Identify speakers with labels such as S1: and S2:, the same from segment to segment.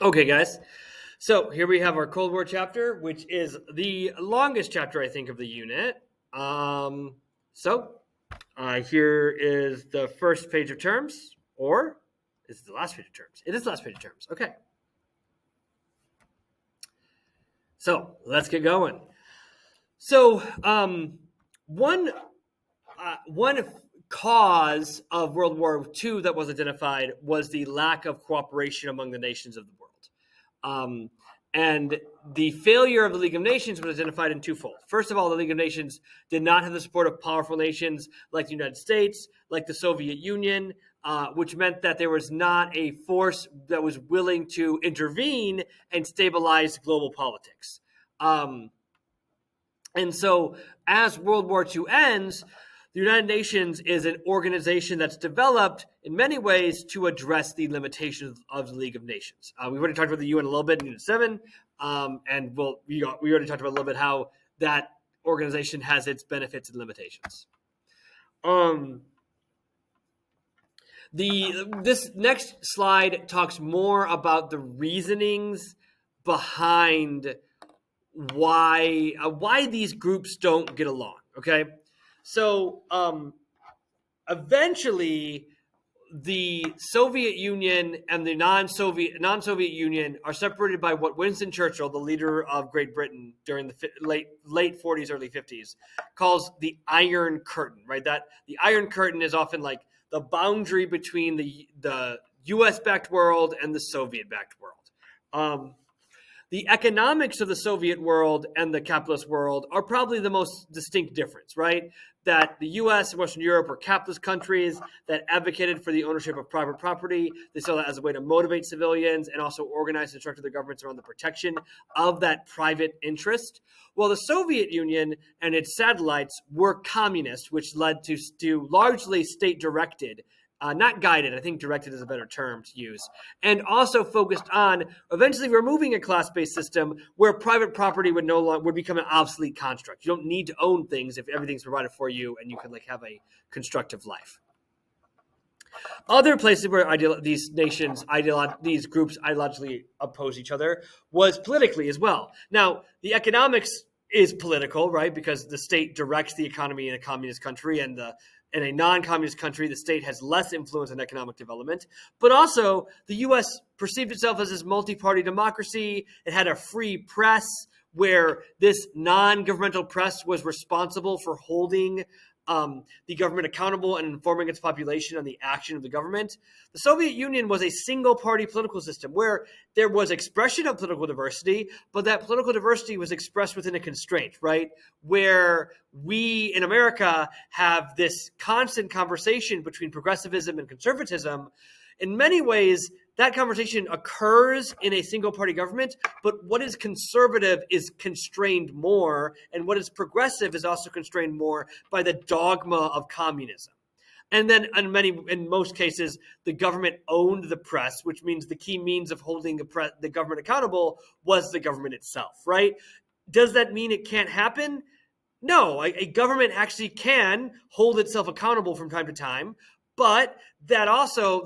S1: Okay, guys. So here we have our Cold War chapter, which is the longest chapter, I think, of the unit. Here is the first page of terms, or is it the last page of terms? It is the last page of terms. Okay. So let's get going. So one cause of World War II that was identified was the lack of cooperation among the nations of the world. And the failure of the League of Nations was identified in twofold. First of all, the League of Nations did not have the support of powerful nations like the United States, like the Soviet Union, which meant that there was not a force that was willing to intervene and stabilize global politics. And so as World War II ends, the United Nations is an organization that's developed in many ways to address the limitations of the League of Nations. We've already talked about the UN a little bit in Unit 7, and we already talked about a little bit how that organization has its benefits and limitations. This next slide talks more about the reasonings behind why these groups don't get along. Okay. So eventually, the Soviet Union and the non-Soviet Union are separated by what Winston Churchill, the leader of Great Britain during the late 40s, early 50s, calls the Iron Curtain. Right, that the Iron Curtain is often like the boundary between the U.S.-backed world and the Soviet-backed world. The economics of the Soviet world and the capitalist world are probably the most distinct difference, right? That the U.S. and Western Europe were capitalist countries that advocated for the ownership of private property. They saw that as a way to motivate civilians and also organize and structure their governments around the protection of that private interest. Well, the Soviet Union and its satellites were communist, which led to largely state-directed, not guided, I think directed is a better term to use, and also focused on eventually removing a class-based system where private property would become an obsolete construct. You don't need to own things if everything's provided for you and you can have a constructive life. Other places where these groups ideologically oppose each other was politically as well. Now, the economics is political, right? Because the state directs the economy in a communist country, and in a non-communist country, the state has less influence on economic development. But also, the U.S. perceived itself as this multi-party democracy. It had a free press where this non-governmental press was responsible for holding the government accountable and informing its population on the action of the government. The Soviet Union was a single-party political system where there was expression of political diversity, but that political diversity was expressed within a constraint, right? Where we in America have this constant conversation between progressivism and conservatism. In many ways, that conversation occurs in a single-party government, but what is conservative is constrained more, and what is progressive is also constrained more by the dogma of communism. And then in most cases, the government owned the press, which means the key means of holding the government accountable was the government itself, right? Does that mean it can't happen? No, a government actually can hold itself accountable from time to time, but there also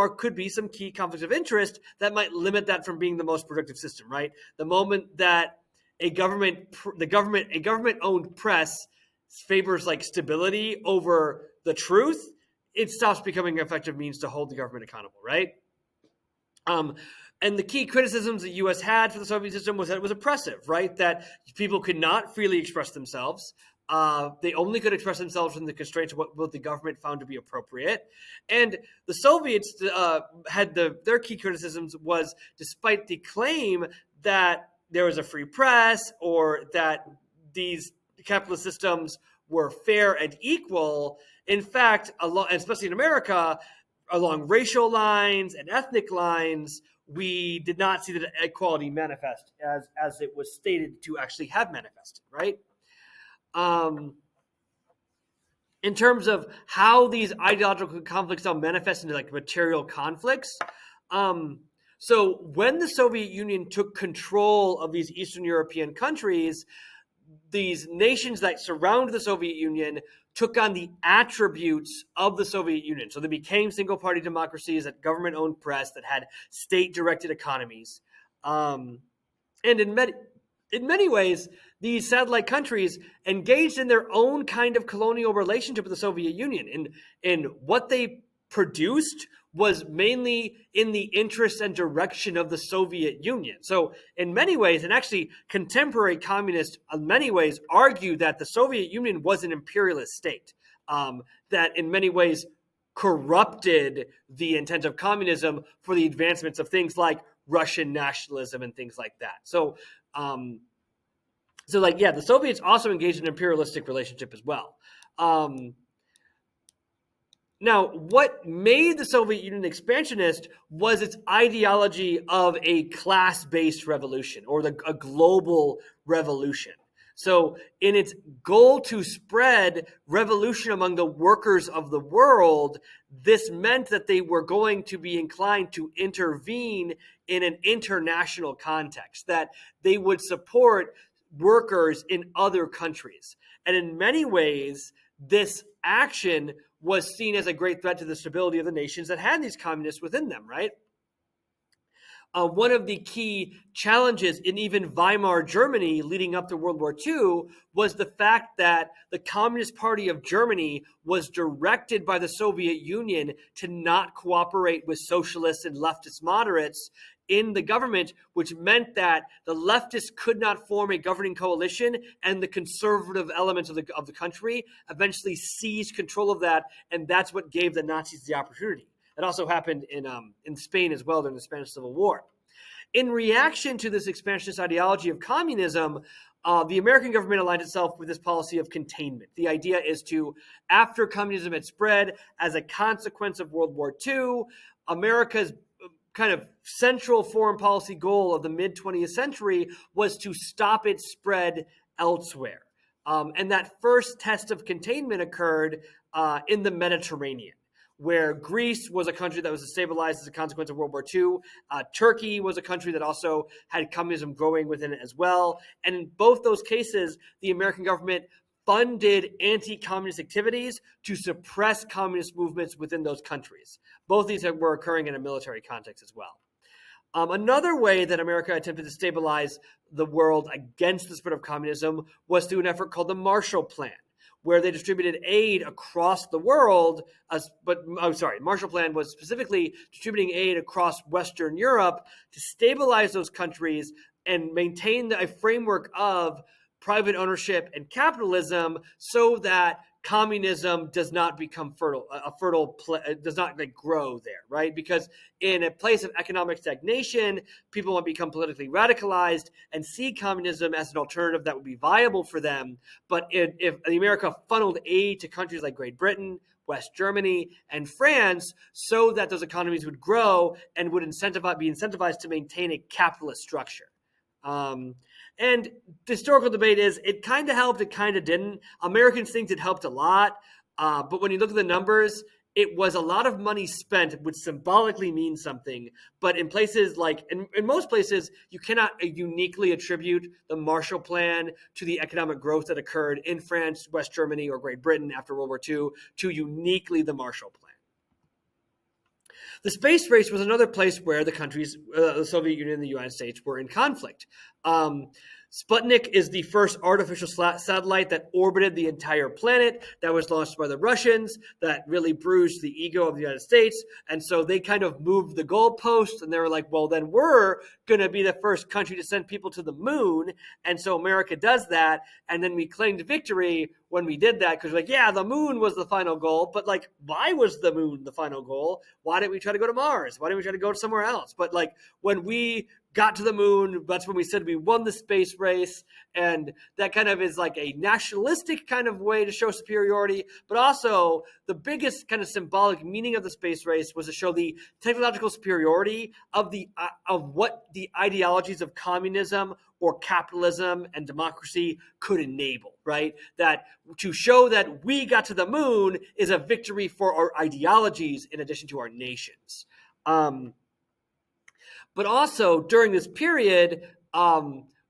S1: could be some key conflicts of interest that might limit that from being the most productive system, right? The moment that a government-owned press favors stability over the truth, it stops becoming an effective means to hold the government accountable, right? And the key criticisms the U.S. had for the Soviet system was that it was oppressive, right? That people could not freely express themselves. They only could express themselves within the constraints of what the government found to be appropriate. And the Soviets had their key criticisms was, despite the claim that there was a free press or that these capitalist systems were fair and equal, in fact, especially in America, along racial lines and ethnic lines, we did not see that equality manifest as it was stated to actually have manifested, right? In terms of how these ideological conflicts now manifest into material conflicts. So when the Soviet Union took control of these Eastern European countries, these nations that surround the Soviet Union took on the attributes of the Soviet Union. So they became single-party democracies, that government-owned press, that had state-directed economies. And in many ways, these satellite countries engaged in their own kind of colonial relationship with the Soviet Union. And what they produced was mainly in the interest and direction of the Soviet Union. So in many ways, and actually contemporary communists in many ways argue that the Soviet Union was an imperialist state, that in many ways corrupted the intent of communism for the advancements of things like Russian nationalism and things like that. So the Soviets also engaged in an imperialistic relationship as well. Now, what made the Soviet Union expansionist was its ideology of a class-based revolution, or a global revolution. So in its goal to spread revolution among the workers of the world, this meant that they were going to be inclined to intervene in an international context, that they would support workers in other countries. And in many ways, this action was seen as a great threat to the stability of the nations that had these communists within them, right? One of the key challenges in even Weimar Germany leading up to World War II was the fact that the Communist Party of Germany was directed by the Soviet Union to not cooperate with socialists and leftist moderates in the government, which meant that the leftists could not form a governing coalition, and the conservative elements of the country eventually seized control of that, and that's what gave the Nazis the opportunity. It also happened in Spain as well during the Spanish Civil War. In reaction to this expansionist ideology of communism, the American government aligned itself with this policy of containment. The idea is to, after communism had spread, as a consequence of World War II, America's kind of central foreign policy goal of the mid-20th century was to stop its spread elsewhere. And that first test of containment occurred in the Mediterranean, where Greece was a country that was destabilized as a consequence of World War II. Turkey was a country that also had communism growing within it as well. And in both those cases, the American government funded anti-communist activities to suppress communist movements within those countries. Both these were occurring in a military context as well. Another way that America attempted to stabilize the world against the spread of communism was through an effort called the Marshall Plan, where they distributed aid across the world. Marshall Plan was specifically distributing aid across Western Europe to stabilize those countries and maintain a framework of private ownership and capitalism, so that communism does not become does not grow there, right? Because in a place of economic stagnation, people want to become politically radicalized and see communism as an alternative that would be viable for them. But if America funneled aid to countries like Great Britain, West Germany, and France, so that those economies would grow and would be incentivized to maintain a capitalist structure. And the historical debate is, it kind of helped, it kind of didn't. Americans think it helped a lot, but when you look at the numbers, it was a lot of money spent, which symbolically means something. But in places like, in most places, you cannot uniquely attribute the Marshall Plan to the economic growth that occurred in France, West Germany, or Great Britain after World War II to uniquely the Marshall Plan. The space race was another place where the countries, the Soviet Union and the United States, were in conflict. Sputnik is the first artificial satellite that orbited the entire planet, that was launched by the Russians, that really bruised the ego of the United States. And so they kind of moved the goalpost, and they were like, well, then we're going to be the first country to send people to the moon. And so America does that. And then we claimed victory when we did that, because the moon was the final goal. But why was the moon the final goal? Why didn't we try to go to Mars? Why didn't we try to go somewhere else? But when we got to the moon, that's when we said we won the space race. And that kind of is a nationalistic kind of way to show superiority. But also the biggest kind of symbolic meaning of the space race was to show the technological superiority of what the ideologies of communism or capitalism and democracy could enable, right? That to show that we got to the moon is a victory for our ideologies in addition to our nations. But also during this period,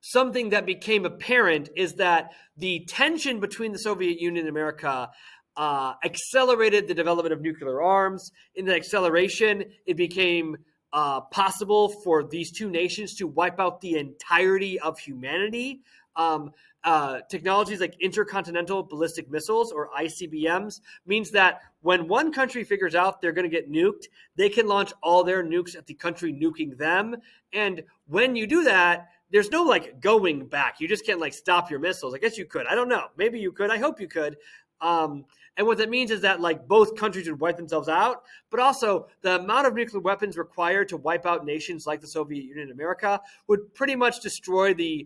S1: something that became apparent is that the tension between the Soviet Union and America accelerated the development of nuclear arms. In the acceleration, it became possible for these two nations to wipe out the entirety of humanity. Technologies like intercontinental ballistic missiles, or ICBMs, means that when one country figures out they're going to get nuked, they can launch all their nukes at the country nuking them. And when you do that, there's no like going back. You just can't like stop your missiles. I guess you could. I don't know. Maybe you could. I hope you could. And what that means is that like both countries would wipe themselves out, but also the amount of nuclear weapons required to wipe out nations like the Soviet Union and America would pretty much destroy the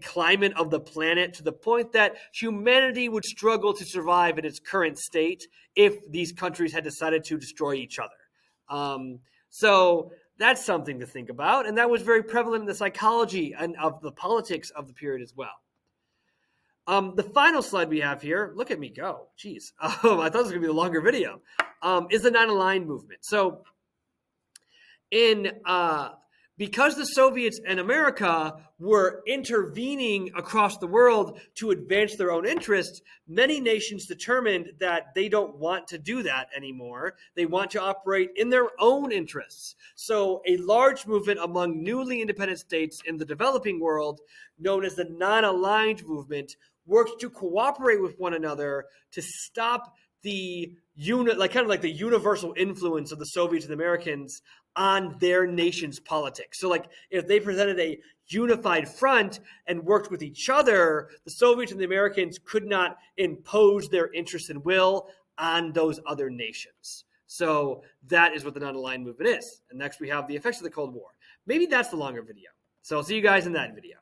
S1: climate of the planet, to the point that humanity would struggle to survive in its current state if these countries had decided to destroy each other. So that's something to think about, and that was very prevalent in the psychology and of the politics of the period as well. The final slide we have here, look at me go, jeez. I thought this was going to be a longer video, is the non-aligned movement. So because the Soviets and America were intervening across the world to advance their own interests, many nations determined that they don't want to do that anymore. They want to operate in their own interests. So a large movement among newly independent states in the developing world, known as the non-aligned movement, worked to cooperate with one another to stop the the universal influence of the Soviets and the Americans on their nation's politics. So like if they presented a unified front and worked with each other, the Soviets and the Americans could not impose their interest and will on those other nations. So that is what the non-aligned movement is. And next we have the effects of the Cold War. Maybe that's the longer video. So I'll see you guys in that video.